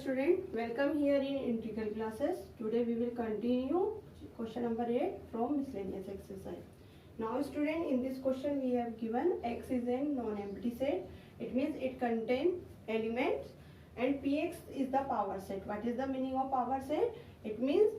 student, welcome here in integral classes. Today we will continue question number 8 from miscellaneous exercise. Now student, in this question we have given X is a non-empty set. It means it contains elements and Px is the power set. What is the meaning of power set? It means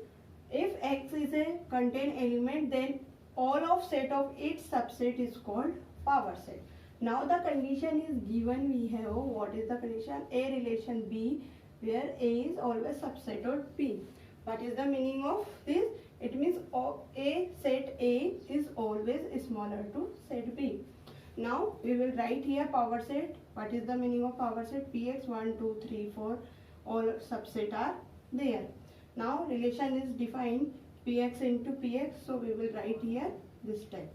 if X is a contain element, then all of set of its subset is called power set. Now the condition is given. We have, what is the condition? A relation B where A is always subset of B. What is the meaning of this? It means A set A is always smaller to set B. Now we will write here power set. What is the meaning of power set? Px 1, 2, 3, 4 all subset are there. Now relation is defined Px into Px, so we will write here this type.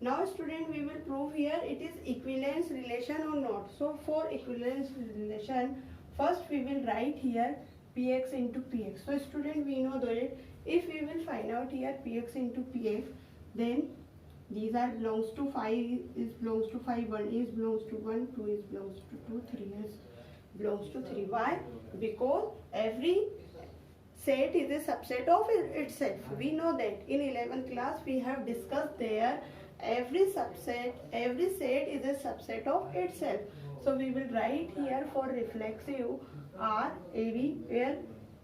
Now student, we will prove here it is equivalence relation or not. So for equivalence relation, first we will write here Px into Px. So student, we know that if we will find out here Px into Px, then these are belongs to 5 is belongs to 5, 1 is belongs to 1, 2 is belongs to 2, 3 is belongs to 3. Why? Because every set is a subset of itself. We know that in 11th class we have discussed there every set is a subset of itself. So we will write here for reflexive R AB where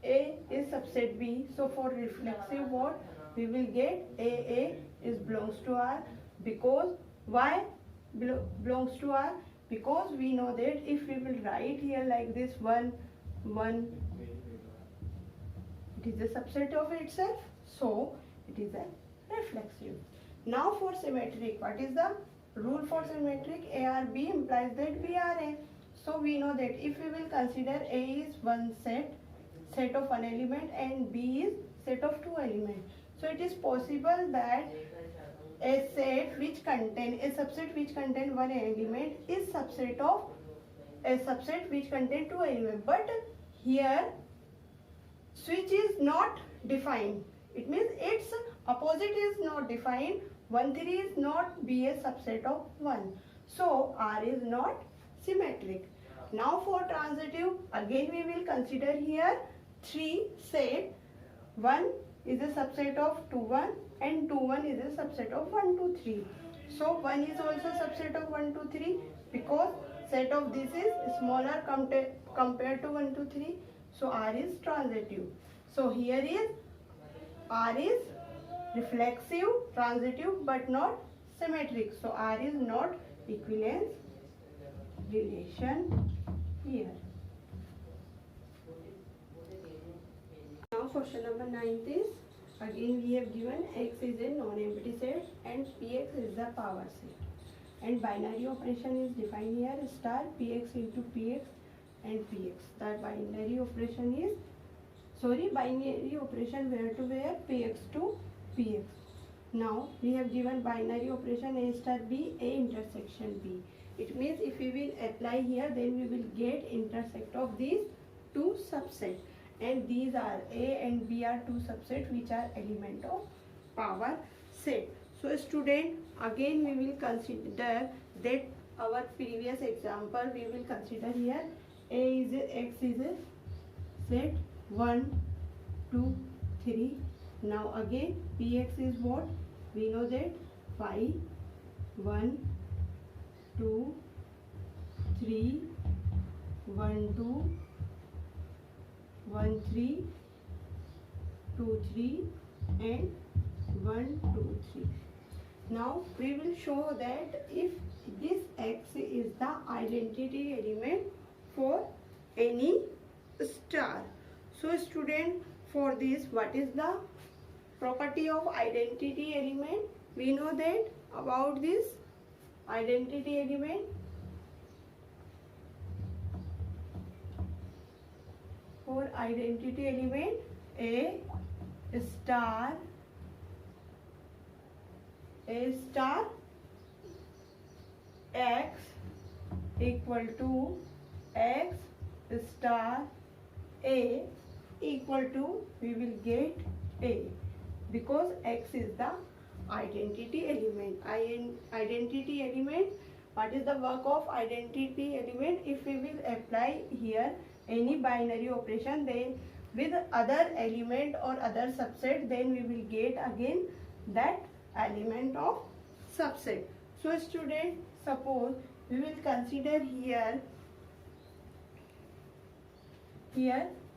A is subset B. So for reflexive what we will get AA is belongs to R. Because why belongs to R? Because we know that if we will write here like this 1 it is a subset of itself, so it is a reflexive. Now for symmetric, what is the rule for symmetric? A R B implies that B are A. So we know that if we will consider A is one set of one element and B is set of two elements. So it is possible that a set which contain a subset which contain one element is subset of a subset which contain two elements. But here switch is not defined. It means its opposite is not defined. 1, 3 is not be a subset of 1. So R is not symmetric. Now for transitive, again we will consider here 3 set. 1 is a subset of 2, 1 and 2, 1 is a subset of 1, 2, 3. So 1 is also subset of 1, 2, 3 because set of this is smaller compared to 1, 2, 3. So R is transitive. So here is R is reflexive, transitive but not symmetric. So R is not equivalence relation here. Now question number 9 is, again we have given X is a non-empty set and Px is the power set. And binary operation is defined here star Px into Px and Px. That binary operation is, binary operation where to where? Px to Px. Now we have given binary operation A star B, A intersection B. It means if we will apply here, then we will get intersect of these two subsets. And these are A and B are two subsets which are element of power set. So student, again we will consider that our previous example we will consider here A is a, X is a set 1, 2, 3. Now again Px is what? We know that 5, 1, 2, 3, 1, 2, 1, 3, 2, 3 and 1, 2, 3. Now we will show that if this X is the identity element for any star. So student, for this, what is the property of identity element? We know that about this identity element. For identity element, A star X equal to X star A equal to, we will get A because X is the identity element. Identity element, what is the work of identity element? If we will apply here any binary operation, then with other element or other subset, then we will get again that element of subset. So student, suppose we will consider here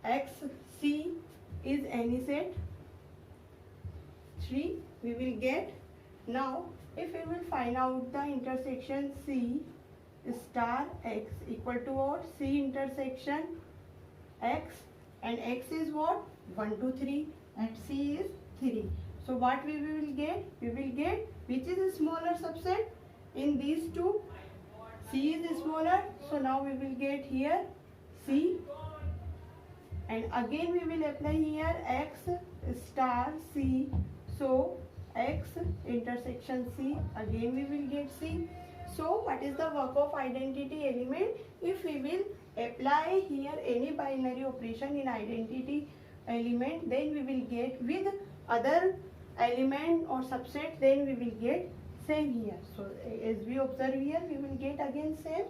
x c is any set 3 we will get. Now if we will find out the intersection c star x equal to what? C intersection x, and x is what? 1 2 3 and c is 3. So what we will get? We will get which is a smaller subset in these two. C is smaller, so now we will get here c, and again we will apply here x star c. So x intersection c, again we will get c. So what is the work of identity element? If we will apply here any binary operation in identity element, then we will get with other element or subset, then we will get same here. So as we observe here, we will get again same.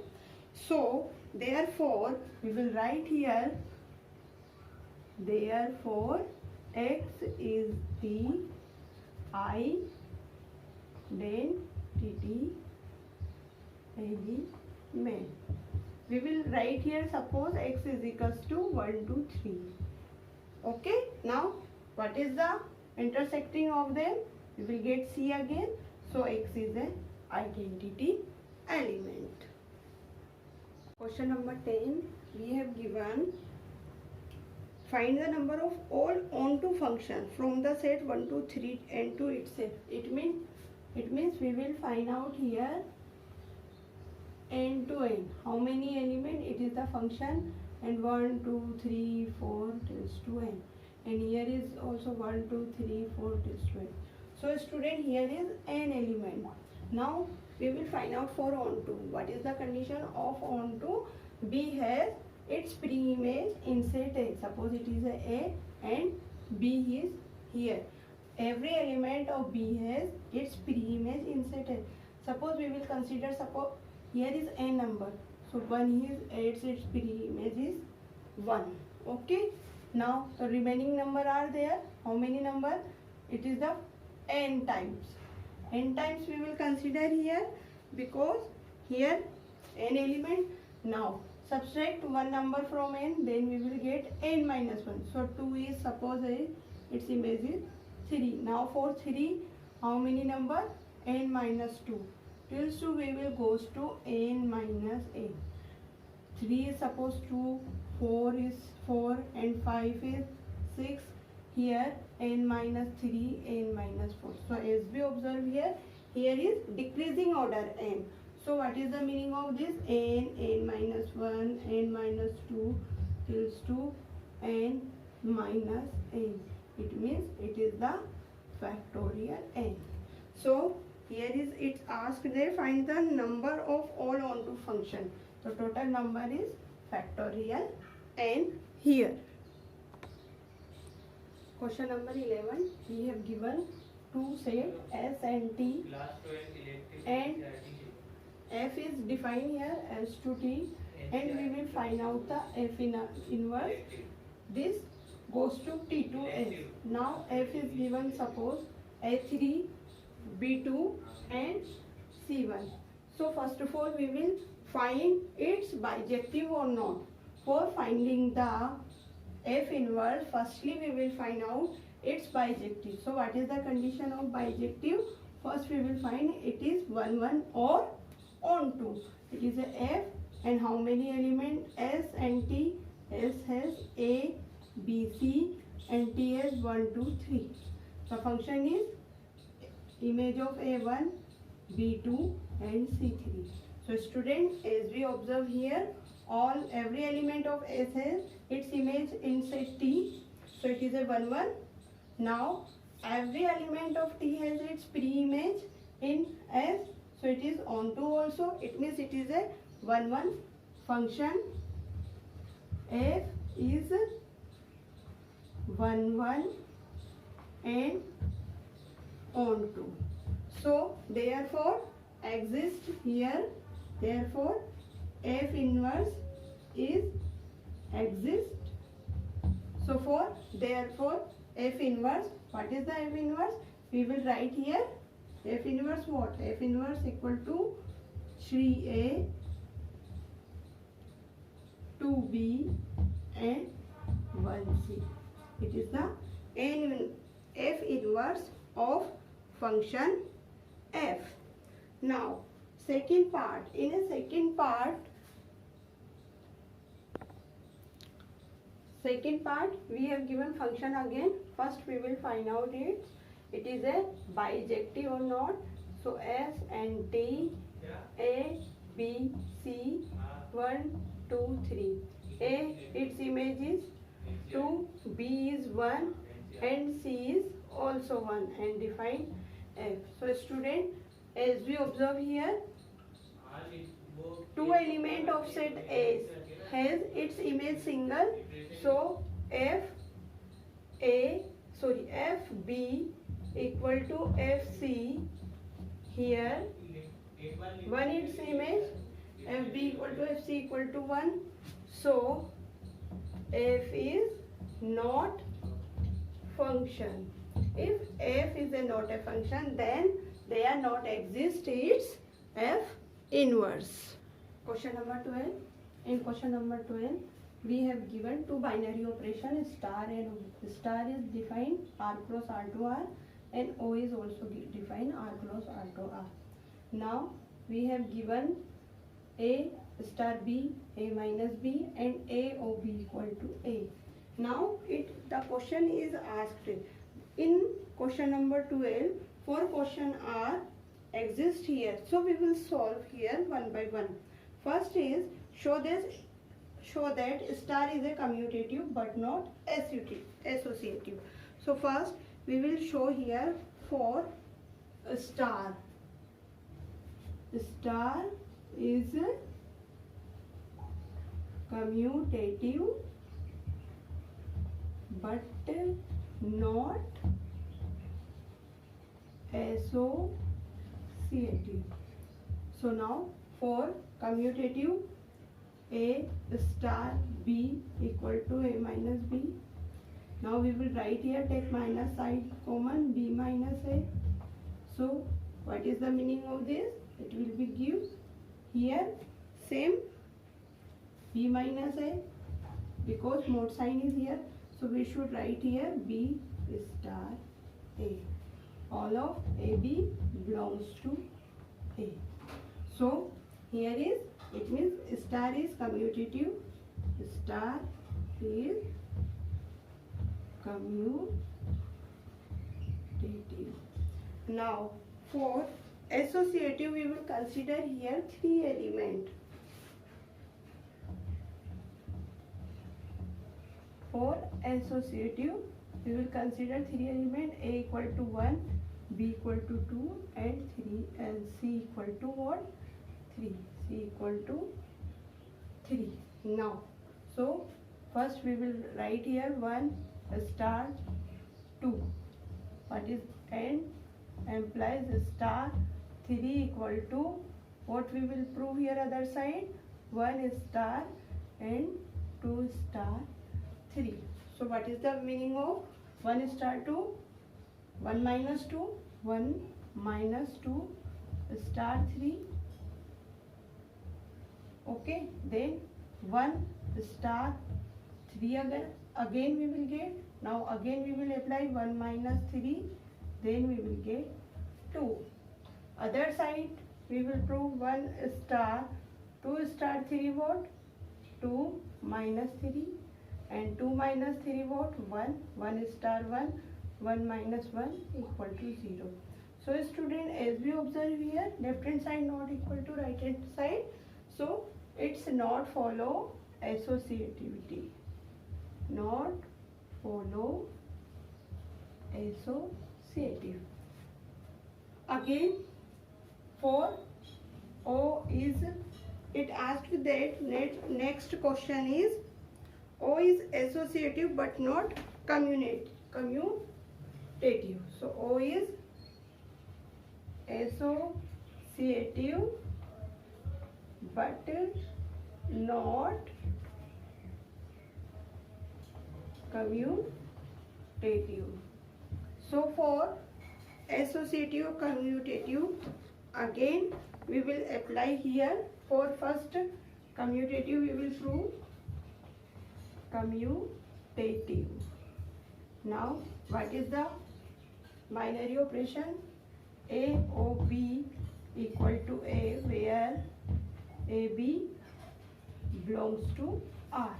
So therefore we will write here, therefore x is the identity element. We will write here, suppose x is equals to 1 2 3. Okay, now what is the intersecting of them? We will get c again. So x is an identity element. Question number 10, we have given, find the number of all onto function from the set 1 2 3 and to itself. It means we will find out here n to n, how many element it is the function, and 1 2 3 4 till to n, and here is also 1 2 3 4 till to n. So student, here is n element. Now we will find out for onto. What is the condition of onto? B has its pre-image in set A. Suppose it is A and B is here. Every element of B has its pre-image in set A. Suppose we will consider, suppose here is n number. So 1 is its pre-image is 1. Okay. Now the remaining number are there. How many number? It is the n times. N times we will consider here, because here n element. Now subtract one number from n, then we will get n minus 1. So 2 is, suppose its image is 3. Now for 3, how many number? N minus 2. Till 2 we will goes to n minus n. 3 is suppose 2, 4 is 4, and 5 is 6. Here n minus 3, n minus 4. So as we observe here is decreasing order n. So what is the meaning of this? N minus 1, n minus 2 till to n minus n. It means it is the factorial n. So here is it asked there, find the number of all onto function. So total number is factorial n here. Question number 11, we have given two sets S and T, and F is defined here as to T, and we will find out the F inverse. This goes to T to S. Now F is given, suppose A3, B2 and C1. So first of all we will find its bijective or not. For finding the F inverse, firstly we will find out its bijective. So what is the condition of bijective? First we will find it is 1 1 or onto. It is a F, and how many elements? S and T. S has A, B, C, and T has 1 2 3. The function is image of A1, B2 and C3. So students, as we observe here, every element of S has its image in set T. So it is a 1 1. Now every element of T has its pre-image in S. So it is onto also. It means it is a 1 1 function. F is 1 1 and onto. So therefore exist here. Therefore F inverse is exist. So therefore F inverse, what is the F inverse? We will write here F inverse what? F inverse equal to 3A, 2B and 1C. It is the F inverse of function F. Now second part. In a second part we have given function again. First we will find out it is a bijective or not. So S and T, A, B, C, 1, 2, 3. A, its image is 2, B is 1 and C is also 1, and define F. So student, as we observe here, two element of set A has its image single. So FB equal to FC. Here 1 its image, FB equal to FC equal to 1. So F is not function. If F is not a function, then there not exist its F inverse. Question number 12. In question number 12, we have given two binary operation, star and O. Star is defined R cross R to R, and O is also defined R cross R to R. Now we have given A star B, A minus B, and A O B equal to A. Now the question is asked in question number 12. 4 question are exist here. So we will solve here one by one. First is show that star is a commutative but not associative. So first we will show here for a star. Star is commutative but not associative. So now for commutative, A star B equal to A minus B. Now we will write here, take minus side common, B minus A. So what is the meaning of this? It will be give here same B minus A, because mod sign is here. So we should write here B star A. All of AB belongs to A. So here is, it means star is commutative. Star is commutative. Now for associative we will consider here 3 elements. For associative we will consider 3 elements, A equal to 1, B equal to 2 and 3, and C equal to what? 3. C equal to 3. Now so first we will write here 1 star 2. What is, and implies star 3 equal to what we will prove here other side, 1 star and 2 star 3. So what is the meaning of 1 star 2? 1 minus 2, 1 minus 2 star 3. Okay, then 1 star 3 again we will get. Now again we will apply 1 minus 3, then we will get 2. Other side we will prove 1 star 2 star 3 what? 2 minus 3, and 2 minus 3 what? 1. 1 star 1, 1 minus 1 equal to 0. So student, as we observe here, left hand side not equal to right hand side. So it's not follow associativity. Not follow associative. Again for O is, it asked that next question is O is associative but not commutative. So O is associative but not commutative. So for associative commutative, again we will apply here. For first commutative we will prove commutative. Now what is the binary operation? A O B equal to A, where AB belongs to R.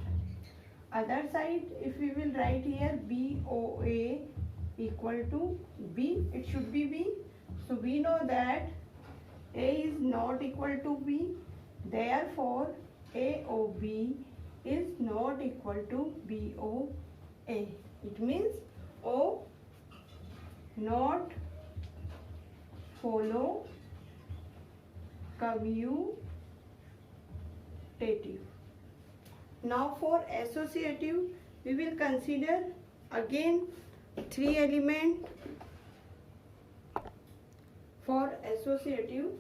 Other side, if we will write here BOA equal to B, it should be B. So we know that A is not equal to B, therefore AOB is not equal to BOA. It means O not follow commutative. Now for associative, we will consider again 3 element. For associative,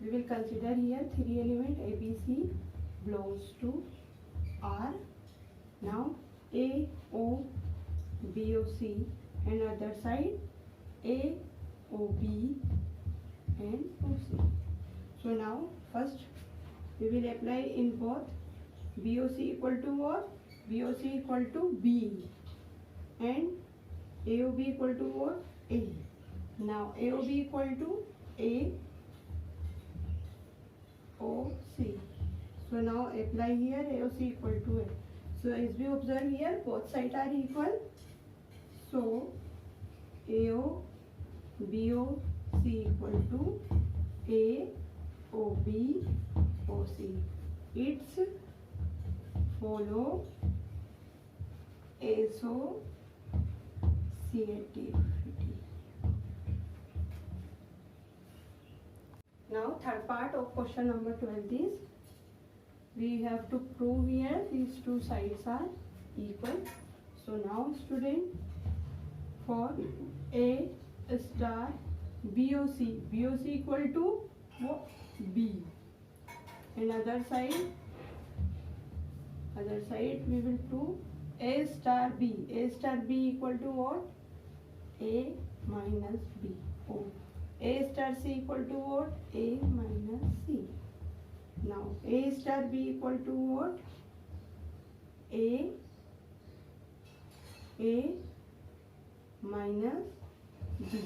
we will consider here 3 element. ABC belongs to R. Now A, O, B, O, C, and other side A, O, B, and O, C. So now first we will apply in both. BOC equal to what? BOC equal to B, and AOB equal to what? A. Now AOB equal to AOC. So now apply here AOC equal to A. So as we observe here, both sides are equal. So AO BOC equal to AOB OC. It's follow associativity. Now third part of question number 12 is we have to prove here these two sides are equal. So now student, for A star BOC equal to what? B, and other side we will prove A star B equal to what? A minus B. Oh. A star C equal to what? A minus C. Now A star B equal to what? A minus B.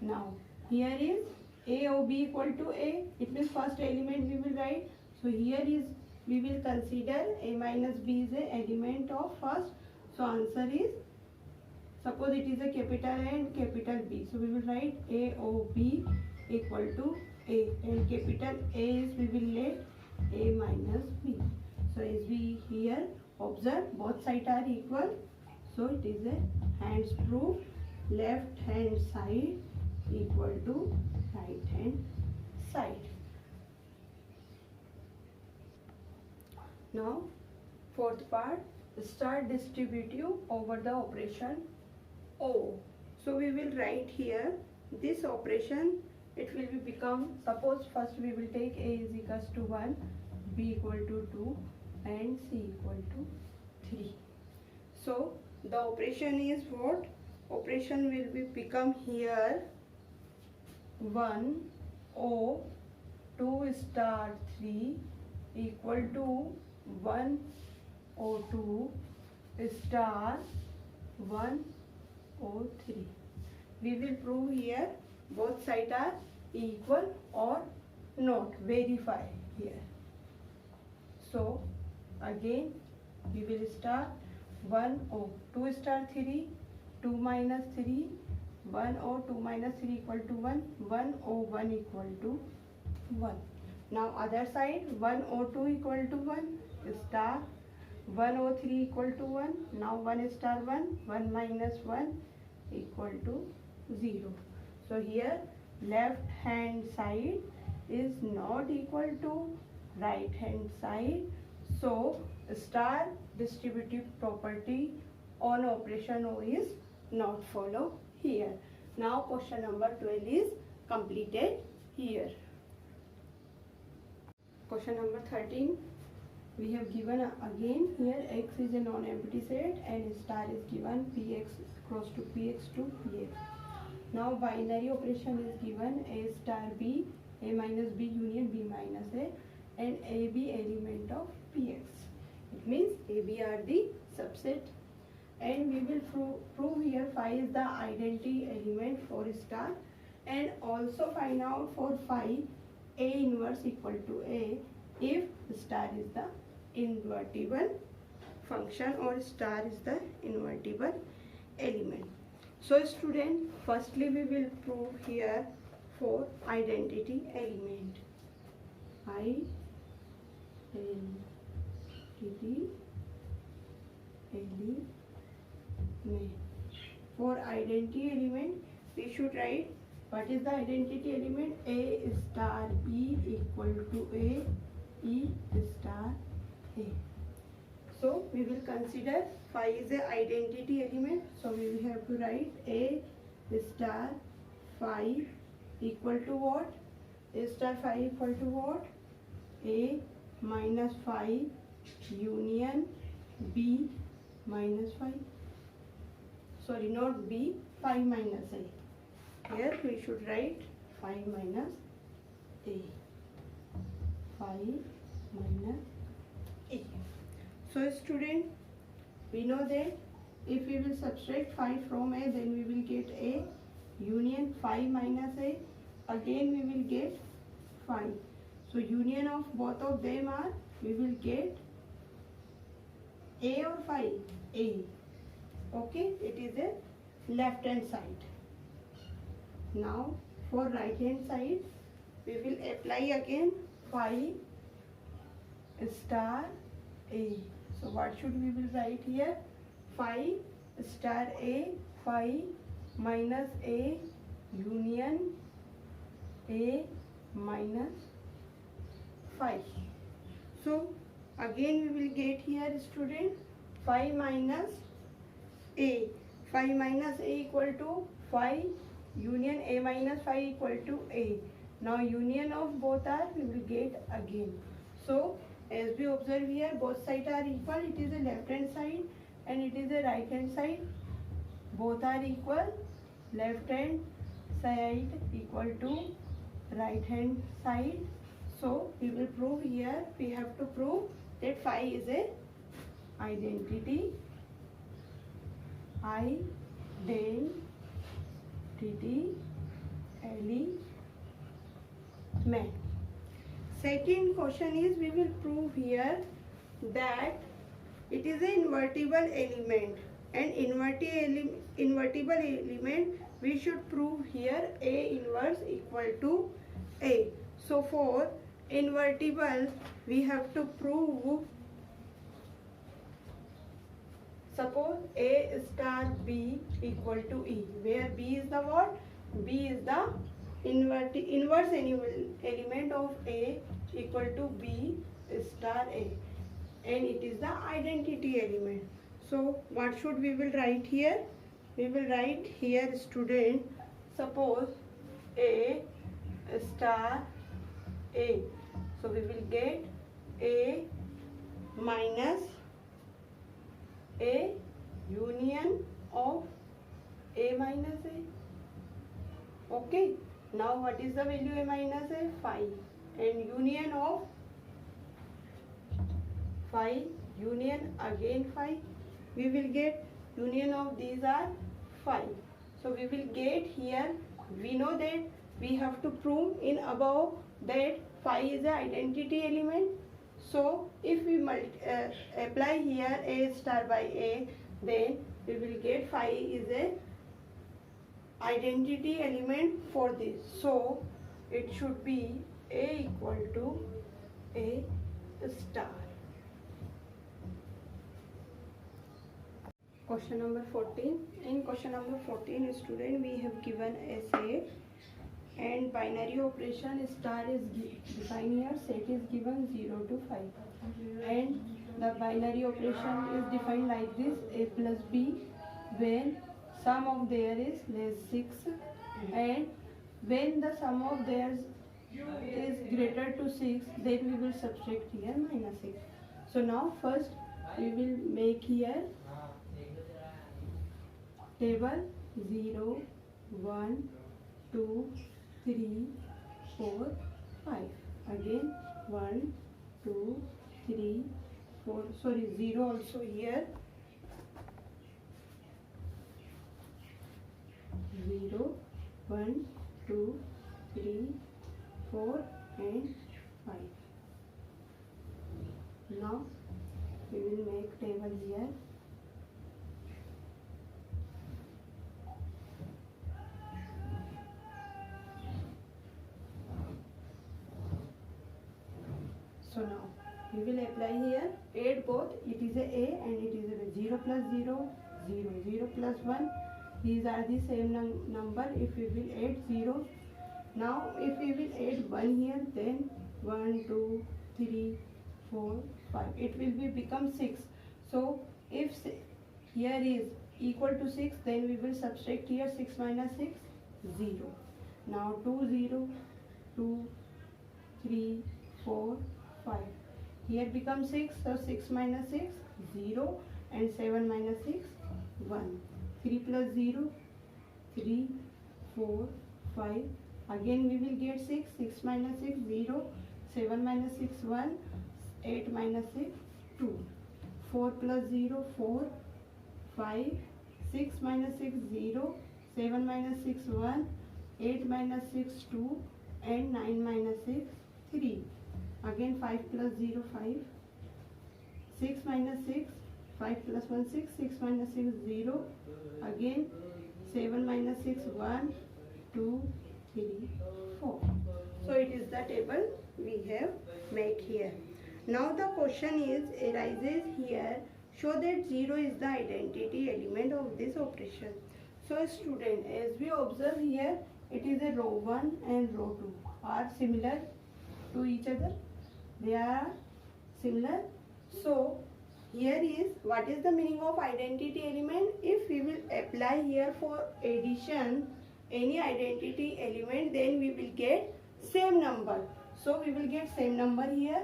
Now here is AOB equal to A. It means first element we will write. So here is we will consider A minus B is a element of first. So answer is, suppose it is a capital A and capital B. So we will write AOB equal to A, and capital A is we will let A minus B. So as we here observe, both sides are equal. So it is a hands proof, left hand side equal to right hand side. Now fourth part, star distributive over the operation O. So we will write here this operation. It will be become, suppose first we will take A is equals to 1, B equal to 2, and C equal to 3. So the operation is what? Operation will be become here 1 O 2 star 3 equal to 1 O2 star 1 O3. We will prove here both sides are equal or not. Verify here. So again we will start 1 O 2 star 3 2 minus 3 1 O 2 minus 3 equal to 1 1 O 1 equal to 1. Now other side 1 O 2 equal to 1 star 1 O 3 equal to 1. Now 1 star 1 1 minus 1 equal to 0. So here left hand side is not equal to right hand side. So star distributive property on operation O is not follow here. Now question number 12 is completed here. Question number 13. we have given again here x is a non-empty set and star is given px cross to px to px. Now binary operation is given a star b, a minus b union b minus a, and a b element of px. It means a b are the subset, and we will prove here phi is the identity element for star, and also find out for phi a inverse equal to a if star is the invertible function or star is the invertible element. So student, firstly we will prove here for identity element. Identity element. For identity element we should write what is the identity element. A star E equal to A, E star A. So we will consider phi is a identity element. So we will have to write A star phi equal to what? A star phi equal to what? A minus phi union B minus phi. Sorry, not B, phi minus A. Here we should write phi minus A. Phi minus A. So student, we know that if we will subtract phi from A, then we will get A union phi minus A. Again we will get phi. So union of both of them are, we will get A or phi? A. Okay, it is a left hand side. Now for right hand side, we will apply again phi star A. So what should we will write here? Phi star A, phi minus A union A minus phi. So again we will get here student phi minus A. Phi minus A equal to phi union A minus phi equal to A. Now union of both are, we will get again. So as we observe here, both sides are equal. It is a left hand side and it is a right hand side. Both are equal. Left hand side equal to right hand side. So we will prove here, we have to prove that phi is a identity element. Second question is, we will prove here that it is an invertible element, and invertible element we should prove here A inverse equal to A. So for invertible we have to prove, suppose A star B equal to E, where B is the what? B is the inverse element of A equal to B star A, and it is the identity element. So what should we will write here? We will write here student, suppose A star A. So we will get A minus A union of A minus A. Okay. Now what is the value A minus A? Phi. And union of phi union again phi. We will get union of these are phi. So we will get here, we know that we have to prove in above that phi is an identity element. So if we apply here A star by A, then we will get phi is a identity element for this. So it should be A equal to A star. Question number 14. In question number 14, student, we have given essay and binary operation star is defined here. Set is given 0 to 5, and the binary operation is defined like this: A plus B when sum of there is less 6, and when the sum of theirs is greater to 6, then we will subtract here minus 6. So now first we will make here table 0, 1, 2, 3, 4, 5. Again 1, 2, 3, 4. Sorry, 0 also here. 0, 1, 2, 3, 4 and 5. Now we will make table here. So now we will apply here add both. It is a and it is a 0 plus 0, 0, 0 plus 1. These are the same number if we will add 0. Now if we will add 1 here, then 1, 2, 3, 4, 5. It will be become 6. So if here is equal to 6, then we will subtract here 6 minus 6, 0. Now 2, 0, 2, 3, 4, 5. Here becomes 6, so 6 minus 6, 0 and 7 minus 6, 1. 3 plus 0, 3, 4, 5. Again we will get 6, 6 minus 6, 0, 7 minus 6, 1, 8 minus 6, 2. 4 plus 0, 4, 5, 6 minus 6, 0, 7 minus 6, 1, 8 minus 6, 2 and 9 minus 6, 3. Again 5 plus 0, 5, 6 minus 6, 5 plus 1, 6, 6 minus 6, 0, again 7 minus 6, 1, 2, 3, 4. So it is the table we have made here. Now the question is arises here, show that 0 is the identity element of this operation. So student, as we observe here, it is a row 1 and row 2 are similar to each other. They are similar. So here is what is the meaning of identity element. If we will apply here for addition any identity element, then we will get same number. So we will get same number here.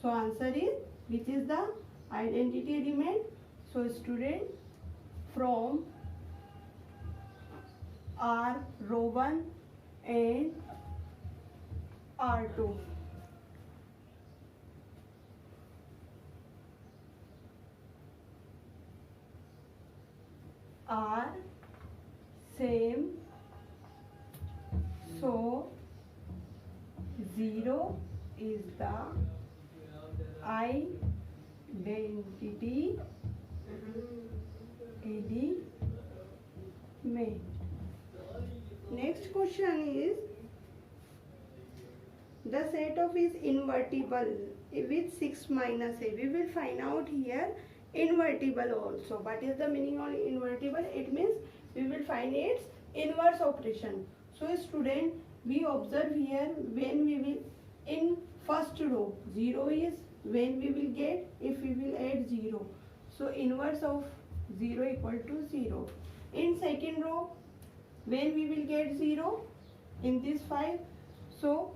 So answer is, which is the identity element. So student, from R row 1 and R2. Are same, so 0 is the identity element. Next question is, the set of is invertible with 6 minus a. We will find out here invertible also. What is the meaning of invertible? It means we will find its inverse operation. So student, we observe here when we will in first row 0 is when we will get if we will add 0. So inverse of 0 equal to 0. In second row when we will get 0 in this 5. So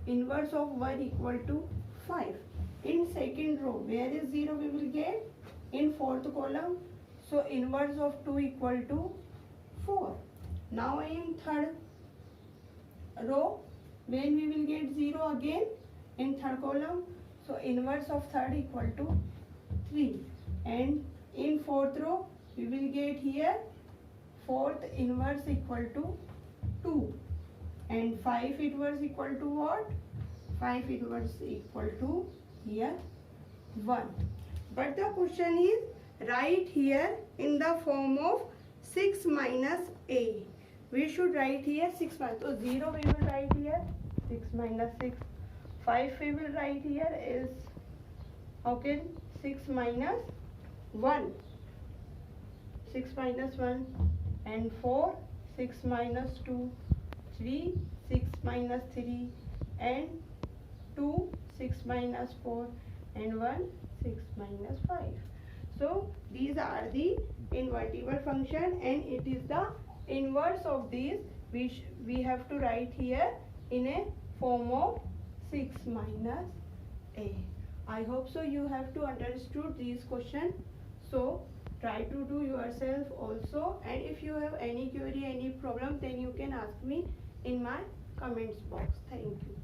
inverse of 1 equal to 5. In second row where is 0 we will get in fourth column. So inverse of 2 equal to 4. Now in third row when we will get 0 again in third column. So inverse of third equal to 3. And in fourth row we will get here fourth inverse equal to 2. And 5 inverse equal to what? 5 inverse equal to here 1. But the question is write here in the form of 6 minus a. We should write here 6 minus. So 0 we will write here 6 minus 6. 5 we will write here is, how can 6 minus 1. 6 minus 1. And 4 6 minus 2. 3 6 minus 3. And 2 6 minus 4. And 1 6 minus 5. So these are the invertible function, and it is the inverse of these which we have to write here in a form of 6 minus a. I hope so you have to understood these questions. So try to do yourself also, and if you have any query, any problem, then you can ask me in my comments box. Thank you.